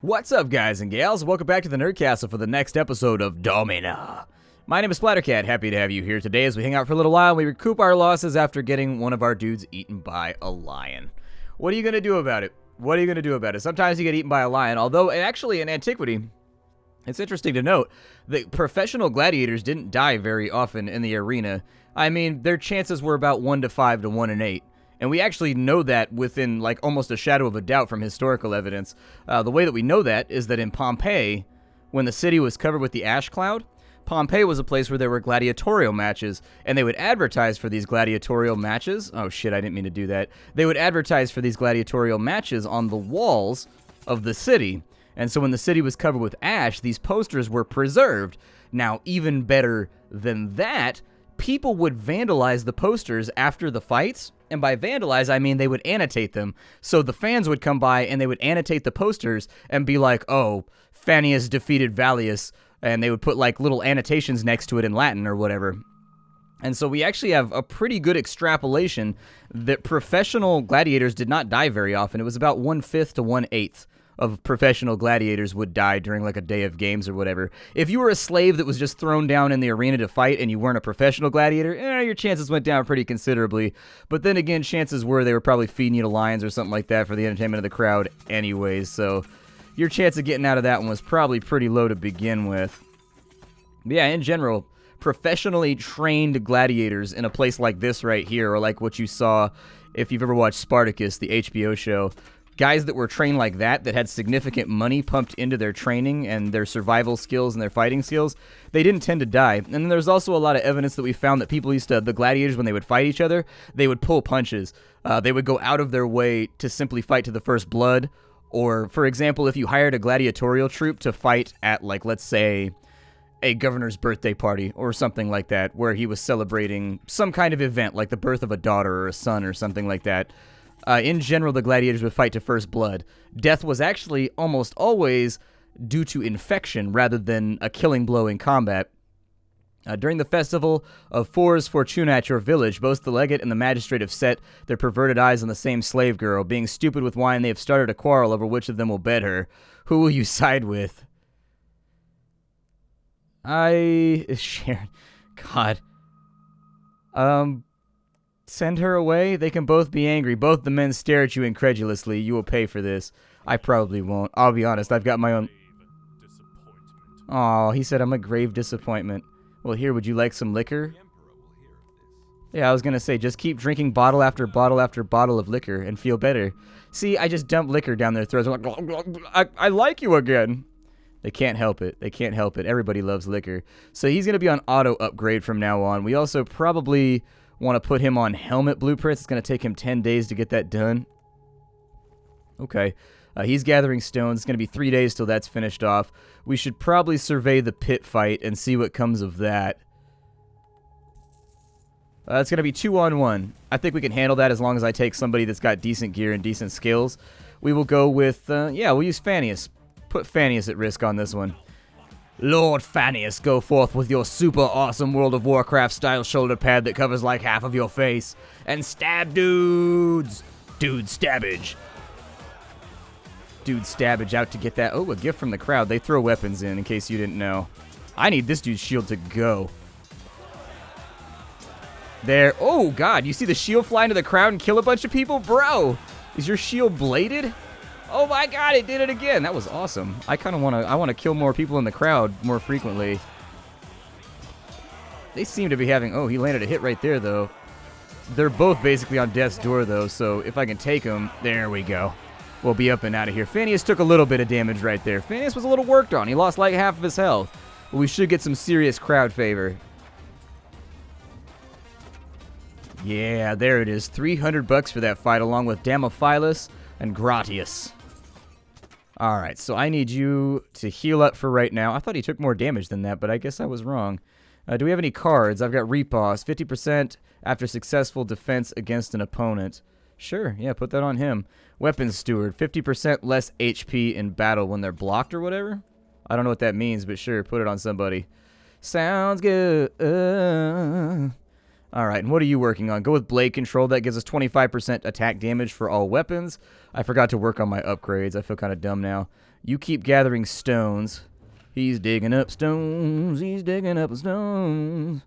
What's up, guys and gals? Welcome back to the Nerdcastle for the next episode of Domina. My name is Splattercat. Happy to have you here today as we hang out for a little while and we recoup our losses after getting one of our dudes eaten by a lion. What are you going to do about it? What are you going to do about it? Sometimes you get eaten by a lion, although actually in antiquity, it's interesting to note that professional gladiators didn't die very often in the arena. I mean, their chances were about 1 to 5 to 1 in 8. And we actually know that within, like, almost a shadow of a doubt from historical evidence. The way that we know that is that in Pompeii, when the city was covered with the ash cloud, Pompeii was a place where there were gladiatorial matches, and they would advertise for these gladiatorial matches. Oh, shit, I didn't mean to do that. They would advertise for these gladiatorial matches on the walls of the city. And so when the city was covered with ash, these posters were preserved. Now, even better than that, people would vandalize the posters after the fights. And by vandalize, I mean they would annotate them. So the fans would come by and they would annotate the posters and be like, oh, Fannius defeated Vallius. And they would put like little annotations next to it in Latin or whatever. And so we actually have a pretty good extrapolation that professional gladiators did not die very often. It was about 1/5 to 1/8 of professional gladiators would die during like a day of games or whatever. If you were a slave that was just thrown down in the arena to fight and you weren't a professional gladiator, your chances went down pretty considerably. But then again, chances were they were probably feeding you to lions or something like that for the entertainment of the crowd anyways. So your chance of getting out of that one was probably pretty low to begin with. But yeah, in general, professionally trained gladiators in a place like this right here, or like what you saw if you've ever watched Spartacus, the HBO show, guys that were trained like that had significant money pumped into their training and their survival skills and their fighting skills, they didn't tend to die. And then there's also a lot of evidence that we found that people used to, the gladiators, when they would fight each other, they would pull punches. They would go out of their way to simply fight to the first blood. Or, for example, if you hired a gladiatorial troupe to fight at, like, let's say, a governor's birthday party or something like that, where he was celebrating some kind of event, like the birth of a daughter or a son or something like that, in general, the gladiators would fight to first blood. Death was actually almost always due to infection rather than a killing blow in combat. During the festival of Fors Fortuna at your village, both the legate and the magistrate have set their perverted eyes on the same slave girl. Being stupid with wine, they have started a quarrel over which of them will bed her. Who will you side with? Sharon. God. Send her away? They can both be angry. Both the men stare at you incredulously. You will pay for this. I probably won't. I'll be honest, I've got my own... Aw, he said I'm a grave disappointment. Well, here, would you like some liquor? Yeah, I was gonna say, just keep drinking bottle after bottle after bottle of liquor and feel better. See, I just dumped liquor down their throats. I'm like, I like you again. They can't help it. They can't help it. Everybody loves liquor. So he's gonna be on auto upgrade from now on. We also probably want to put him on helmet blueprints. It's going to take him 10 days to get that done. Okay. He's gathering stones. It's going to be 3 days till that's finished off. We should probably survey the pit fight and see what comes of that. It's going to be 2-on-1. I think we can handle that as long as I take somebody that's got decent gear and decent skills. We will go with, we'll use Fannius. Put Fannius at risk on this one. Lord Fannius, go forth with your super awesome World of Warcraft style shoulder pad that covers like half of your face and stab dudes. Dude stabbage. Dude stabbage out to get that. Oh, a gift from the crowd. They throw weapons in case you didn't know. I need this dude's shield to go. There. Oh, God. You see the shield fly into the crowd and kill a bunch of people? Bro, is your shield bladed? Oh my God, it did it again. That was awesome. I kind of want to kill more people in the crowd more frequently. They seem to be having... Oh, he landed a hit right there, though. They're both basically on death's door, though, so if I can take them... There we go. We'll be up and out of here. Fannius took a little bit of damage right there. Fannius was a little worked on. He lost like half of his health. But we should get some serious crowd favor. Yeah, there it is. $300 for that fight, along with Damophilus and Gratius. Alright, so I need you to heal up for right now. I thought he took more damage than that, but I guess I was wrong. Do we have any cards? I've got Repos. 50% after successful defense against an opponent. Sure, yeah, put that on him. Weapons Steward. 50% less HP in battle when they're blocked or whatever? I don't know what that means, but sure, put it on somebody. Sounds good. Alright, and what are you working on? Go with Blade Control. That gives us 25% attack damage for all weapons. I forgot to work on my upgrades. I feel kind of dumb now. You keep gathering stones. He's digging up stones. He's digging up stones.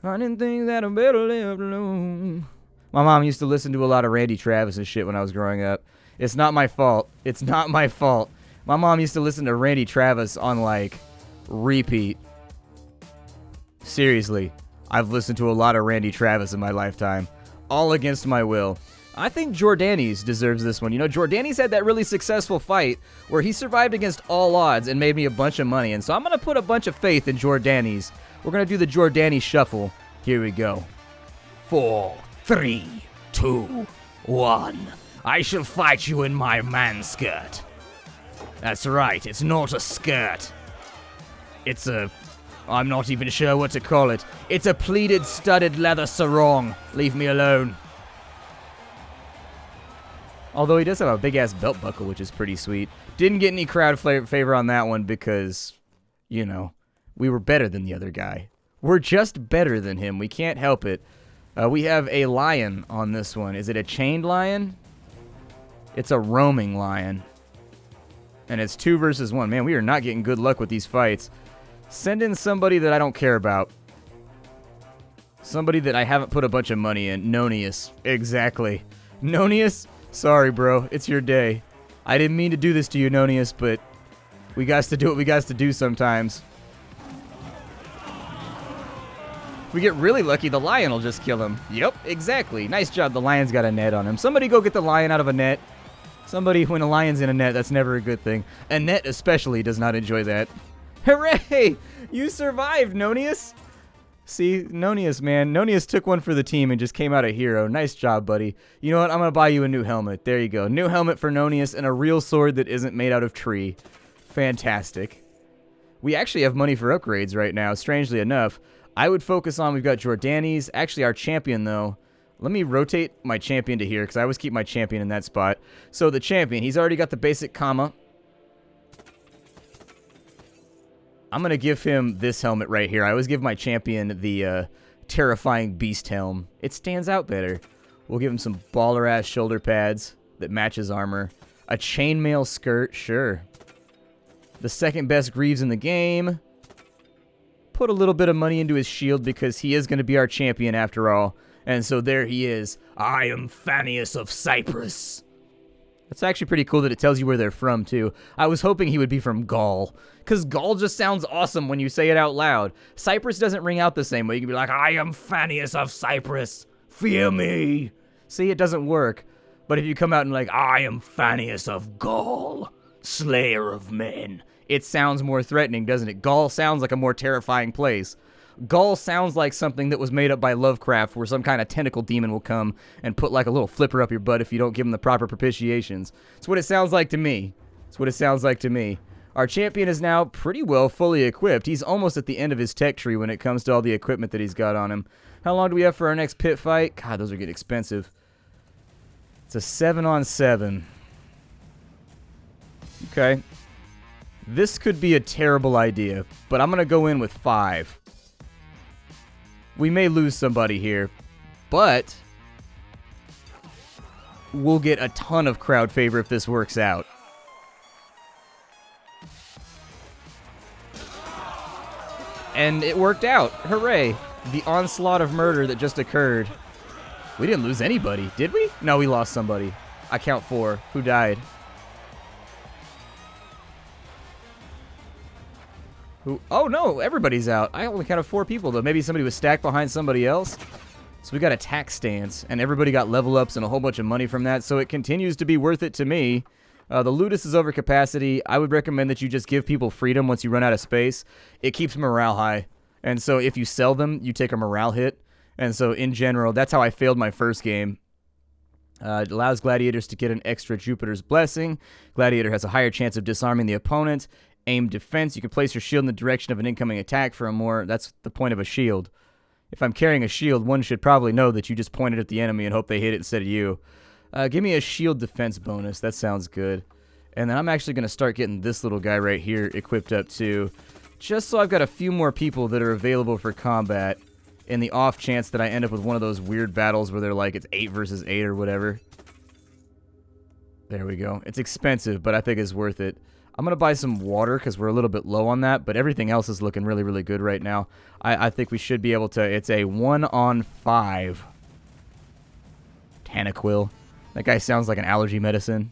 Finding things that are better left alone. My mom used to listen to a lot of Randy Travis and shit when I was growing up. It's not my fault. It's not my fault. My mom used to listen to Randy Travis on, like, repeat. Seriously. I've listened to a lot of Randy Travis in my lifetime. All against my will. I think Jordanes deserves this one. You know, Jordanes had that really successful fight where he survived against all odds and made me a bunch of money. And so I'm going to put a bunch of faith in Jordanes. We're going to do the Jordanes shuffle. Here we go. 4, 3, 2, 1. I shall fight you in my man skirt. That's right, it's not a skirt. It's a... I'm not even sure what to call it. It's a pleated studded leather sarong. Leave me alone. Although he does have a big-ass belt buckle, which is pretty sweet. Didn't get any crowd favor on that one because, you know, we were better than the other guy. We're just better than him. We can't help it. We have a lion on this one. Is it a chained lion? It's a roaming lion. And it's 2 versus 1. Man, we are not getting good luck with these fights. Send in somebody that I don't care about. Somebody that I haven't put a bunch of money in. Nonius. Exactly. Nonius? Sorry, bro. It's your day. I didn't mean to do this to you, Nonius, but we got to do what we got to do sometimes. If we get really lucky, the lion will just kill him. Yep, exactly. Nice job. The lion's got a net on him. Somebody go get the lion out of a net. Somebody, when a lion's in a net, that's never a good thing. A net especially does not enjoy that. Hooray! You survived, Nonius! See, Nonius, man. Nonius took one for the team and just came out a hero. Nice job, buddy. You know what? I'm going to buy you a new helmet. There you go. New helmet for Nonius and a real sword that isn't made out of tree. Fantastic. We actually have money for upgrades right now, strangely enough. I would focus on, we've got Jordanes. Actually, our champion, though. Let me rotate my champion to here, because I always keep my champion in that spot. So the champion, he's already got the basic comma. I'm going to give him this helmet right here. I always give my champion the terrifying beast helm. It stands out better. We'll give him some baller-ass shoulder pads that match his armor. A chainmail skirt, sure. The second best greaves in the game. Put a little bit of money into his shield because he is going to be our champion after all. And so there he is. I am Fannius of Cyprus. That's actually pretty cool that it tells you where they're from, too. I was hoping he would be from Gaul, because Gaul just sounds awesome when you say it out loud. Cyprus doesn't ring out the same way. You can be like, I am Fannius of Cyprus. Fear me. See, it doesn't work. But if you come out and like, I am Fannius of Gaul, slayer of men, it sounds more threatening, doesn't it? Gaul sounds like a more terrifying place. Gaul sounds like something that was made up by Lovecraft where some kind of tentacle demon will come and put like a little flipper up your butt if you don't give him the proper propitiations. It's what it sounds like to me. It's what it sounds like to me. Our champion is now pretty well fully equipped. He's almost at the end of his tech tree when it comes to all the equipment that he's got on him. How long do we have for our next pit fight? God, those are getting expensive. It's a 7-on-7. Okay. This could be a terrible idea, but I'm going to go in with 5. We may lose somebody here, but we'll get a ton of crowd favor if this works out. And it worked out. Hooray. The onslaught of murder that just occurred. We didn't lose anybody, did we? No, we lost somebody. I count 4. Who died? Who? Oh, no, everybody's out. I only counted 4 people, though. Maybe somebody was stacked behind somebody else. So we got attack stance, and everybody got level ups and a whole bunch of money from that, so it continues to be worth it to me. The ludus is over capacity. I would recommend that you just give people freedom once you run out of space. It keeps morale high. And so if you sell them, you take a morale hit. And so in general, that's how I failed my first game. It allows gladiators to get an extra Jupiter's Blessing. Gladiator has a higher chance of disarming the opponent. Aim defense. You can place your shield in the direction of an incoming attack for a more... That's the point of a shield. If I'm carrying a shield, one should probably know that you just pointed at the enemy and hope they hit it instead of you. Give me a shield defense bonus. That sounds good. And then I'm actually going to start getting this little guy right here equipped up too. Just so I've got a few more people that are available for combat in the off chance that I end up with one of those weird battles where they're like it's 8 versus 8 or whatever. There we go. It's expensive, but I think it's worth it. I'm going to buy some water because we're a little bit low on that, but everything else is looking really, really good right now. I think we should be able to... It's a 1-on-5. Tanaquil. That guy sounds like an allergy medicine.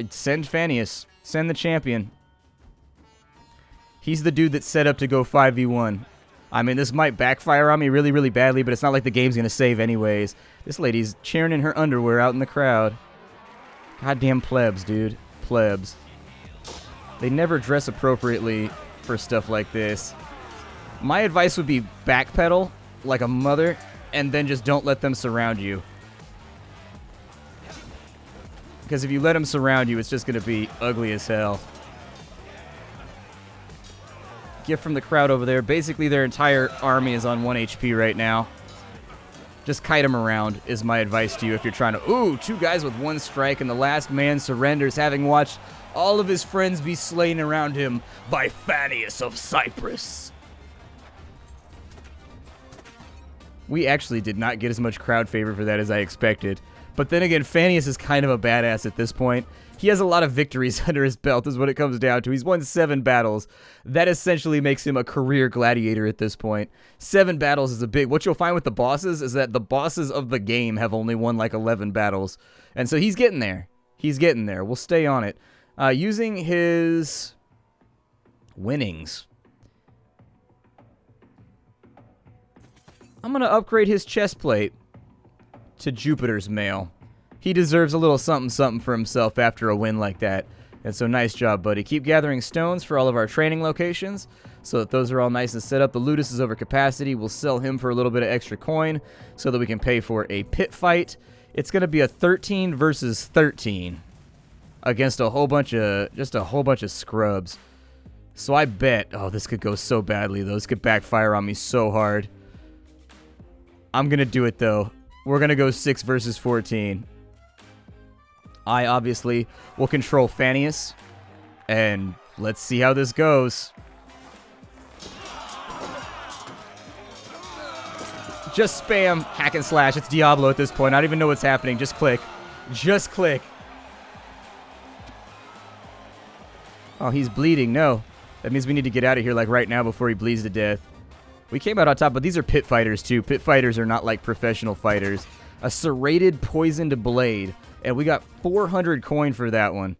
Send Phineas. Send the champion. He's the dude that's set up to go 5v1. I mean, this might backfire on me really, really badly, but it's not like the game's going to save anyways. This lady's cheering in her underwear out in the crowd. Goddamn plebs, dude. Plebs. They never dress appropriately for stuff like this. My advice would be backpedal like a mother, and then just don't let them surround you. Because if you let them surround you, it's just going to be ugly as hell. Gift from the crowd over there. Basically, their entire army is on 1 HP right now. Just kite them around is my advice to you if you're trying to... Ooh, 2 guys with 1 strike, and the last man surrenders, having watched all of his friends be slain around him by Phineas of Cyprus. We actually did not get as much crowd favor for that as I expected. But then again, Phineas is kind of a badass at this point. He has a lot of victories under his belt is what it comes down to. He's won 7 battles. That essentially makes him a career gladiator at this point. 7 battles is a big... What you'll find with the bosses is that the bosses of the game have only won like 11 battles. And so he's getting there. He's getting there. We'll stay on it. Using his winnings. I'm going to upgrade his chest plate to Jupiter's mail. He deserves a little something for himself after a win like that. And so nice job, buddy. Keep gathering stones for all of our training locations so that those are all nice and set up. The ludus is over capacity. We'll sell him for a little bit of extra coin so that we can pay for a pit fight. It's going to be a 13 versus 13 against a whole bunch of scrubs. So I bet, oh, this could go so badly though. This could backfire on me so hard. I'm going to do it though. We're going to go 6 versus 14. I obviously will control Phineas, and let's see how this goes. Just spam hack and slash. It's Diablo at this point. I don't even know what's happening. Just click. Just click. Oh, he's bleeding. No. That means we need to get out of here like right now before he bleeds to death. We came out on top, but these are pit fighters too. Pit fighters are not like professional fighters. A serrated poisoned blade. And we got 400 coin for that one.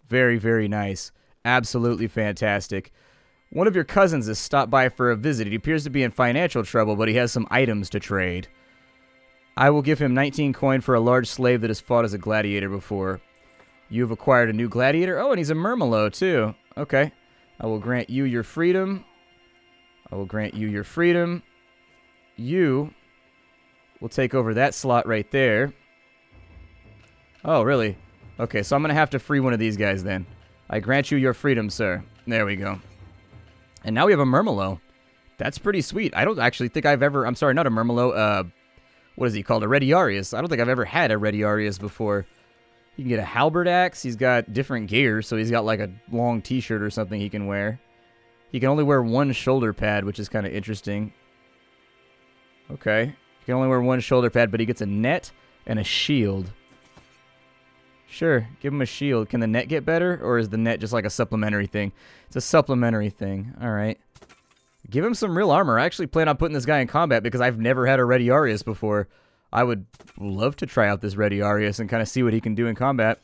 Very, very nice. Absolutely fantastic. One of your cousins has stopped by for a visit. He appears to be in financial trouble, but he has some items to trade. I will give him 19 coin for a large slave that has fought as a gladiator before. You have acquired a new gladiator. Oh, and he's a Murmelo, too. Okay. I will grant you your freedom. I will grant you your freedom. You will take over that slot right there. Oh, really? Okay, so I'm going to have to free one of these guys then. I grant you your freedom, sir. There we go. And now we have a Murmelo. That's pretty sweet. I don't actually think I've ever... I'm sorry, not a Murmelo. What is he called? A Rediarius. I don't think I've ever had a Rediarius before. You can get a halberd axe. He's got different gear, so he's got like a long t-shirt or something he can wear. He can only wear 1 shoulder pad, which is kind of interesting. Okay. He can only wear 1 shoulder pad, but he gets a net and a shield. Sure, give him a shield. Can the net get better, or is the net just like a supplementary thing? It's a supplementary thing. All right. Give him some real armor. I actually plan on putting this guy in combat because I've never had a Rediarius before. I would love to try out this Rediarius and kind of see what he can do in combat.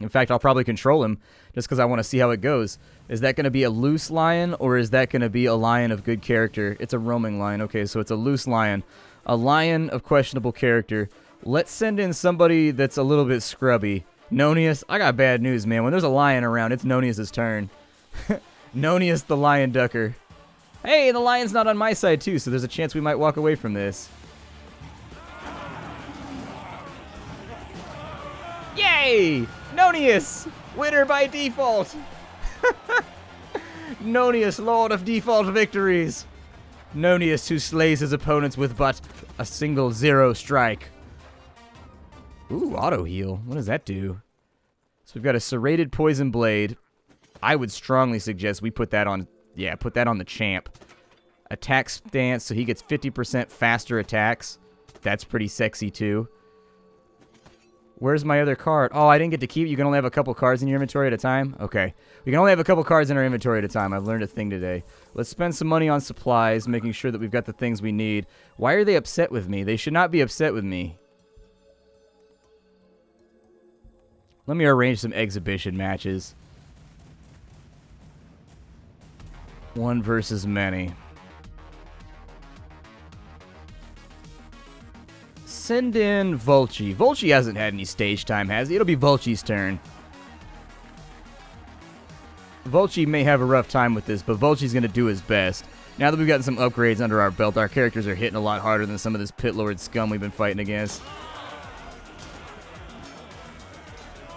In fact, I'll probably control him just because I want to see how it goes. Is that going to be a loose lion, or is that going to be a lion of good character? It's a roaming lion. Okay, so it's a loose lion. A lion of questionable character. Let's send in somebody that's a little bit scrubby. Nonius, I got bad news, man. When there's a lion around, it's Nonius' turn. Nonius the lion ducker. Hey, the lion's not on my side, too, so there's a chance we might walk away from this. Yay! Nonius! Winner by default! Nonius, Lord of Default Victories! Nonius, who slays his opponents with but a single 0 strike. Ooh, auto heal. What does that do? So we've got a serrated poison blade. I would strongly suggest we put that on... Yeah, put that on the champ. Attack stance, so he gets 50% faster attacks. That's pretty sexy, too. Where's my other card? Oh, I didn't get to keep it. You can only have a couple cards in your inventory at a time? Okay. We can only have a couple cards in our inventory at a time. I've learned a thing today. Let's spend some money on supplies, making sure that we've got the things we need. Why are they upset with me? They should not be upset with me. Let me arrange some exhibition matches. One versus many. Send in Volchi. Volchi hasn't had any stage time, has he? It'll be Volchi's turn. Volchi may have a rough time with this, but Volchi's going to do his best. Now that we've gotten some upgrades under our belt, our characters are hitting a lot harder than some of this pit lord scum we've been fighting against.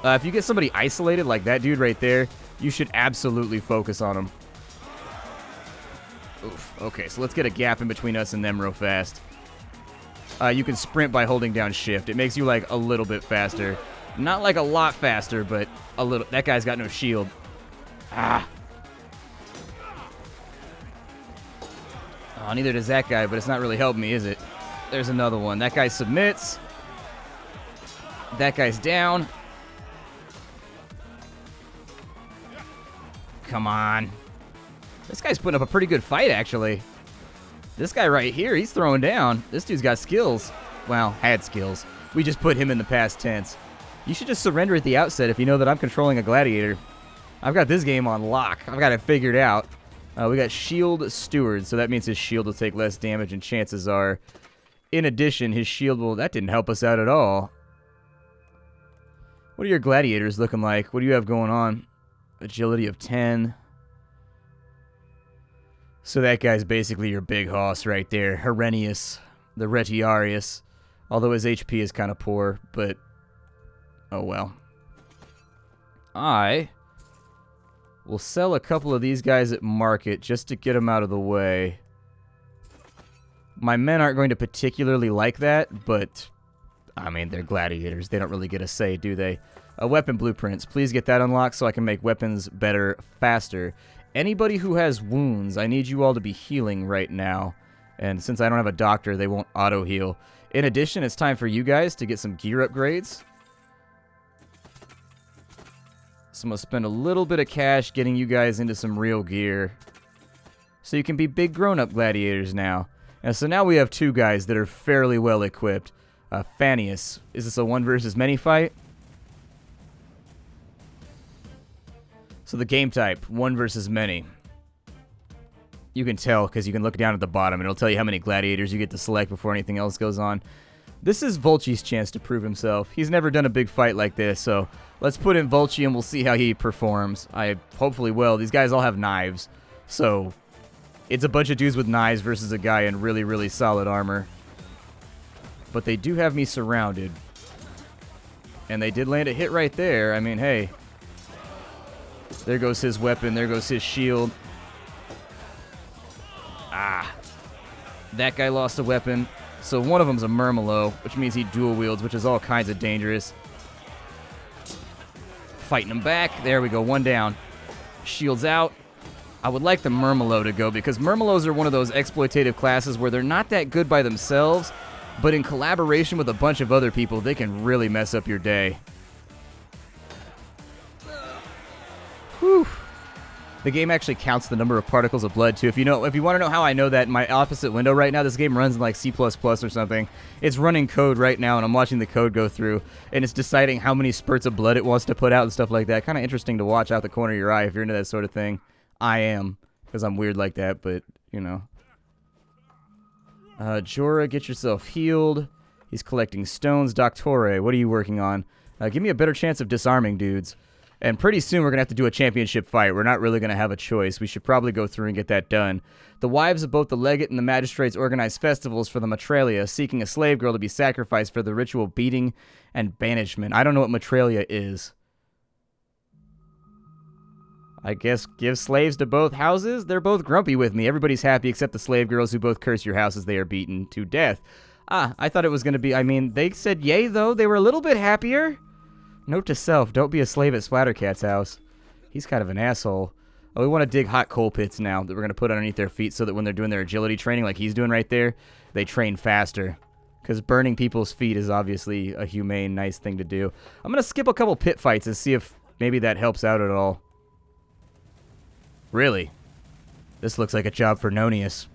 If you get somebody isolated like that dude right there, you should absolutely focus on him. Oof. Okay, so let's get a gap in between us and them real fast. You can sprint by holding down shift. It makes you like a little bit faster. Not like a lot faster, but a little. That guy's got no shield. Ah. Oh, neither does that guy, but it's not really helping me, is it? There's another one. That guy submits. That guy's down. Come on. This guy's putting up a pretty good fight, actually. This guy right here, he's throwing down. This dude's got skills. Well, had skills. We just put him in the past tense. You should just surrender at the outset if you know that I'm controlling a gladiator. I've got this game on lock. I've got it figured out. We got shield steward, so that means his shield will take less damage, and chances are, in addition, his shield will... That didn't help us out at all. What are your gladiators looking like? What do you have going on? Agility of 10... So that guy's basically your big hoss right there. Herennius, the Retiarius. Although his HP is kind of poor, but... Oh well. I will sell a couple of these guys at market just to get them out of the way. My men aren't going to particularly like that, but... I mean, they're gladiators. They don't really get a say, do they? Weapon blueprints. Please get that unlocked so I can make weapons better, faster. Anybody who has wounds, I need you all to be healing right now. And since I don't have a doctor, they won't auto-heal. In addition, it's time for you guys to get some gear upgrades. So I'm going to spend a little bit of cash getting you guys into some real gear. So you can be big grown-up gladiators now. And so now we have two guys that are fairly well equipped. Fannius. Is this a one versus many fight? So the game type, one versus many. You can tell because you can look down at the bottom and it'll tell you how many gladiators you get to select before anything else goes on. This is Volchi's chance to prove himself. He's never done a big fight like this, so let's put in Volchi and we'll see how he performs. I hopefully will. These guys all have knives, so it's a bunch of dudes with knives versus a guy in really, really solid armor. But they do have me surrounded. And they did land a hit right there. I mean, hey... There goes his weapon. There goes his shield. Ah. That guy lost a weapon. So one of them's a Murmelo, which means he dual wields, which is all kinds of dangerous. Fighting him back. There we go. One down. Shields out. I would like the Murmelo to go because Murmelos are one of those exploitative classes where they're not that good by themselves, but in collaboration with a bunch of other people, they can really mess up your day. Whew. The game actually counts the number of particles of blood, too. If you want to know how I know that, in my opposite window right now, this game runs in like C++ or something. It's running code right now, and I'm watching the code go through, and it's deciding how many spurts of blood it wants to put out and stuff like that. Kind of interesting to watch out the corner of your eye if you're into that sort of thing. I am, because I'm weird like that, but, you know. Jorah, get yourself healed. He's collecting stones. Doctore, what are you working on? Give me a better chance of disarming dudes. And pretty soon we're going to have to do a championship fight. We're not really going to have a choice. We should probably go through and get that done. The wives of both the legate and the magistrates organize festivals for the Matralia, seeking a slave girl to be sacrificed for the ritual beating and banishment. I don't know what Matralia is. I guess give slaves to both houses? They're both grumpy with me. Everybody's happy except the slave girls who both curse your house as they are beaten to death. Ah, I thought it was going to be... I mean, they said yay, though. They were a little bit happier. Note to self, don't be a slave at Splattercat's house. He's kind of an asshole. Oh, we want to dig hot coal pits now that we're going to put underneath their feet so that when they're doing their agility training like he's doing right there, they train faster. Because burning people's feet is obviously a humane, nice thing to do. I'm going to skip a couple pit fights and see if maybe that helps out at all. Really? This looks like a job for Nonius.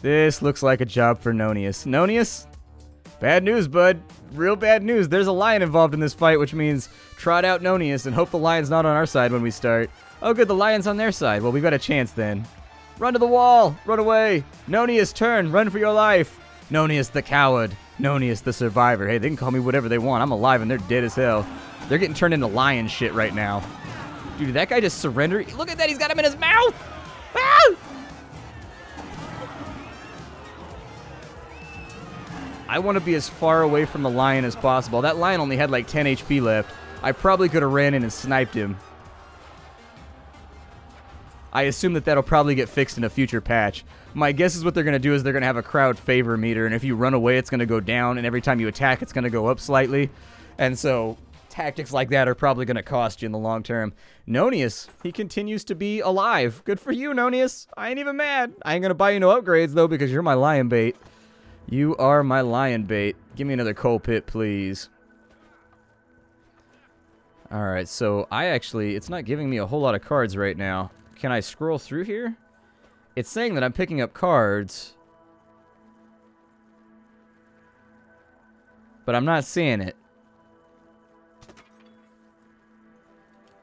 This looks like a job for Nonius. Nonius? Bad news, bud. Real bad news. There's a lion involved in this fight, which means trot out Nonius and hope the lion's not on our side when we start. Oh, good, the lion's on their side. Well, we've got a chance then. Run to the wall. Run away. Nonius, turn. Run for your life. Nonius the coward. Nonius the survivor. Hey, they can call me whatever they want. I'm alive and they're dead as hell. They're getting turned into lion shit right now. Dude, did that guy just surrender? Look at that. He's got him in his mouth. Ah! I want to be as far away from the lion as possible. That lion only had like 10 HP left. I probably could have ran in and sniped him. I assume that that'll probably get fixed in a future patch. My guess is what they're going to do is they're going to have a crowd favor meter, and if you run away, it's going to go down, and every time you attack, it's going to go up slightly. And so tactics like that are probably going to cost you in the long term. Nonius, he continues to be alive. Good for you, Nonius. I ain't even mad. I ain't going to buy you no upgrades, though, because you're my lion bait. You are my lion bait. Give me another coal pit, please. Alright, so it's not giving me a whole lot of cards right now. Can I scroll through here? It's saying that I'm picking up cards. But I'm not seeing it.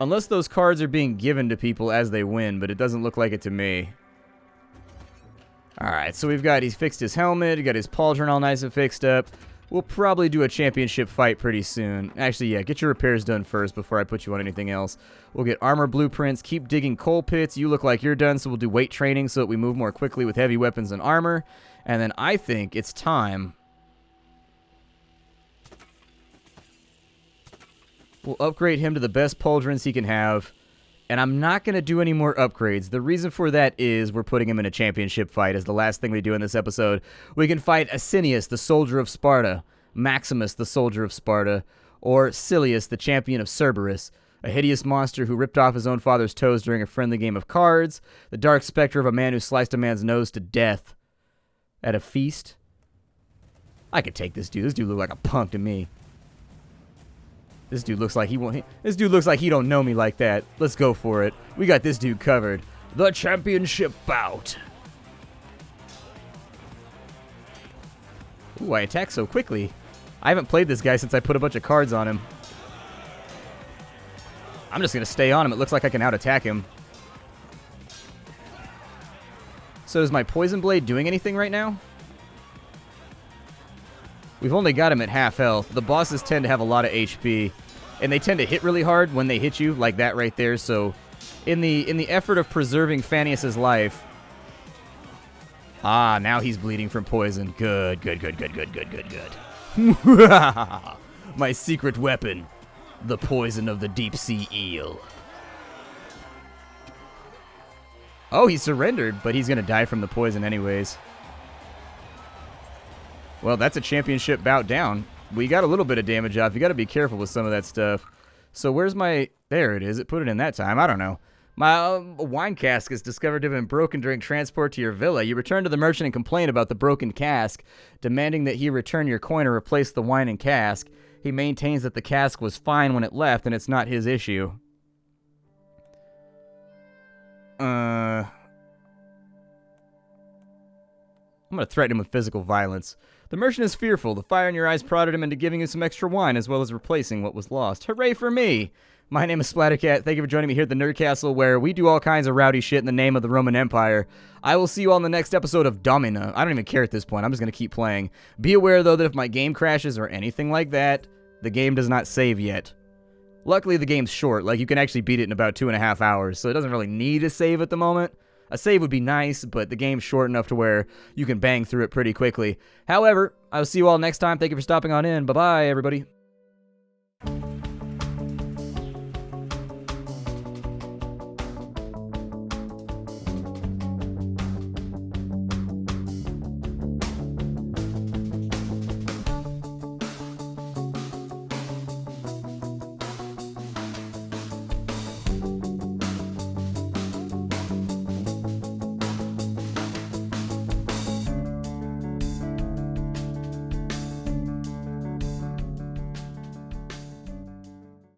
Unless those cards are being given to people as they win, but it doesn't look like it to me. Alright, so he's fixed his helmet, he got his pauldron all nice and fixed up. We'll probably do a championship fight pretty soon. Actually, yeah, get your repairs done first before I put you on anything else. We'll get armor blueprints, keep digging coal pits. You look like you're done, so we'll do weight training so that we move more quickly with heavy weapons and armor. And then I think it's time. We'll upgrade him to the best pauldrons he can have. And I'm not going to do any more upgrades. The reason for that is we're putting him in a championship fight as the last thing we do in this episode. We can fight Asinius, the soldier of Sparta, Maximus, the soldier of Sparta, or Silius, the champion of Cerberus, a hideous monster who ripped off his own father's toes during a friendly game of cards, the dark specter of a man who sliced a man's nose to death at a feast. I could take this dude. This dude looked like a punk to me. This dude looks like he don't know me like that. Let's go for it. We got this dude covered. The championship bout. Ooh, I attack so quickly. I haven't played this guy since I put a bunch of cards on him. I'm just going to stay on him. It looks like I can out-attack him. So is my poison blade doing anything right now? We've only got him at half health. The bosses tend to have a lot of HP, and they tend to hit really hard when they hit you, like that right there. So, in the effort of preserving Phanius's life, now he's bleeding from poison. Good. My secret weapon, the poison of the deep sea eel. Oh, he surrendered, but he's gonna die from the poison anyways. Well, that's a championship bout down. We got a little bit of damage off. You got to be careful with some of that stuff. So where's my... There it is. It put it in that time. I don't know. My wine cask is discovered to have been broken during transport to your villa. You return to the merchant and complain about the broken cask, demanding that he return your coin or replace the wine and cask. He maintains that the cask was fine when it left and it's not his issue. I'm going to threaten him with physical violence. The merchant is fearful. The fire in your eyes prodded him into giving you some extra wine as well as replacing what was lost. Hooray for me! My name is Splattercat. Thank you for joining me here at the Nerd Castle, where we do all kinds of rowdy shit in the name of the Roman Empire. I will see you all in the next episode of Domina. I don't even care at this point. I'm just going to keep playing. Be aware, though, that if my game crashes or anything like that, the game does not save yet. Luckily, the game's short. Like, you can actually beat it in about 2.5 hours, so it doesn't really need a save at the moment. A save would be nice, but the game's short enough to where you can bang through it pretty quickly. However, I will see you all next time. Thank you for stopping on in. Bye-bye, everybody.